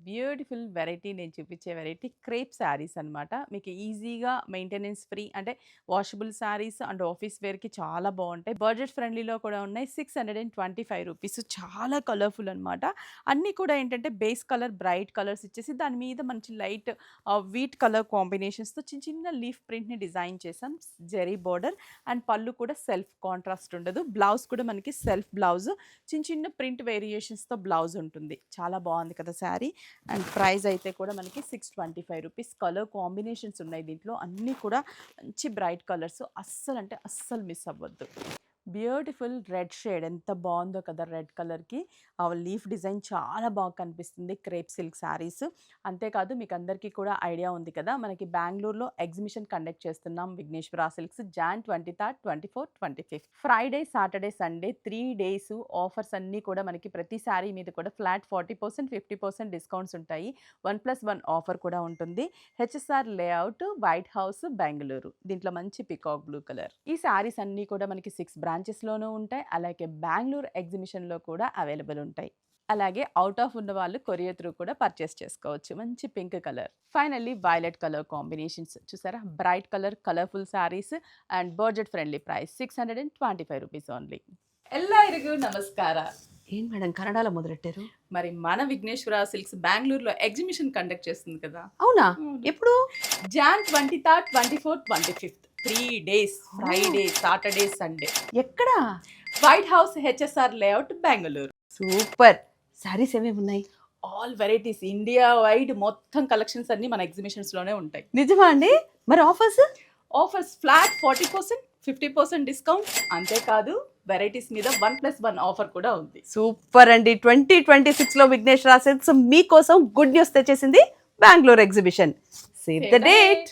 Beautiful variety నేను చూపించే variety crepe saris అన్నమాట. మీకు ఈజీగా మెయింటెనెన్స్ ఫ్రీ అంటే వాషబుల్ శారీస్ అండ్ ఆఫీస్ వేర్‌కి చాలా బావుంటాయి. బడ్జెట్ ఫ్రెండ్లీలో కూడా ఉన్నాయి. 625 రూపీస్ చాలా కలర్‌ఫుల్ అన్నమాట. అన్నీ కూడా ఏంటంటే బేస్ కలర్ బ్రైట్ కలర్స్ ఇచ్చేసి దాని మీద మంచి లైట్ వీట్ కలర్ కాంబినేషన్స్‌తో చిన్న చిన్న లీఫ్ ప్రింట్‌ని డిజైన్ చేసాం. జెరీ బోర్డర్ అండ్ పళ్ళు కూడా సెల్ఫ్ కాంట్రాస్ట్ ఉండదు. బ్లౌజ్ కూడా మనకి సెల్ఫ్ బ్లౌజ్ చిన్న చిన్న ప్రింట్ వేరియేషన్స్‌తో బ్లౌజ్ ఉంటుంది. చాలా బాగుంది కదా శారీ. అండ్ ప్రైస్ అయితే కూడా మనకి 625 రూపీస్. కలర్ కాంబినేషన్స్ ఉన్నాయి దీంట్లో. అన్నీ కూడా మంచి బ్రైట్ కలర్స్. అస్సలు అంటే అస్సలు మిస్ అవ్వద్దు. బ్యూటిఫుల్ రెడ్ షేడ్ ఎంత బాగుందో కదా రెడ్ కలర్‌కి. ఆ లీఫ్ డిజైన్ చాలా బాగా కనిపిస్తుంది. Crepe silk saris. అంతేకాదు మీకు అందరికీ కూడా ఐడియా ఉంది కదా! మనకి బెంగుళూరులో ఎగ్జిబిషన్ కండక్ట్ చేస్తున్నాం Vighneshwara Silks June 23, 24, 25 Friday, Saturday, Sunday 3 days offers అన్నీ కూడా మనకి ప్రతి శారీ మీద కూడా ఫ్లాట్ 40%, 50% డిస్కౌంట్స్ ఉంటాయి. 1+1 ఆఫర్ కూడా ఉంటుంది. HSR layout, white house, Bengaluru. దీంట్లో మంచి పికాక్ బ్లూ కలర్. ఈ శారీస్ అన్నీ కూడా మనకి 6 బ్రాంచెస్‌లోనూ ఉంటాయి. అలాగే బెంగుళూరు ఎగ్జిబిషన్‌లో కూడా అవైలబుల్ ఉంటాయి. అలాగే ఔట్ ఆఫ్ ఉన్న వాళ్ళు కొరియర్ త్రూ కూడా పర్చేస్ చేసుకోవచ్చు. మంచి pink colour. Finally violet colour combinations చూసారా? Bright colour colourful saris and budget friendly price 625 rupees only. ಎಲ್ಲರಿಗೂ ನಮಸ್ಕಾರ. ఏం మేడం కన్నడలో మొదలెట్టారు? మరి మన విఘ్నేశ్వర సిల్క్స్ బెంగుళూరులో ఎగ్జిబిషన్ కండక్ట్ చేస్తుంది కదా! అవునా? అవును. ఎప్పుడు? Jan 23, 24, 25 3 days Friday, Saturday, Sunday. ఎక్కడ? White House HSR layout Bengaluru. Super. Saris ఏమేమి ఉన్నాయి? ఆల్ వెరైటీస్ ఇండియా వైడ్ మొత్తం కలెక్షన్స్ అన్ని మన ఎగ్జిబిషన్స్ లోనే ఉంటాయి. నిజమా అండి? మరి ఆఫర్స్? Offers flat 40%, 50% discount. అంతేకాదు వెరైటీస్ మీద 1+1 ఆఫర్ కూడా ఉంది. సూపర్ అండి. 2026లో విఘ్నేశ్వర సిల్క్స్ మీకోసం గుడ్ న్యూస్ తెచ్చేసింది. Bengaluru exhibition. Save the date.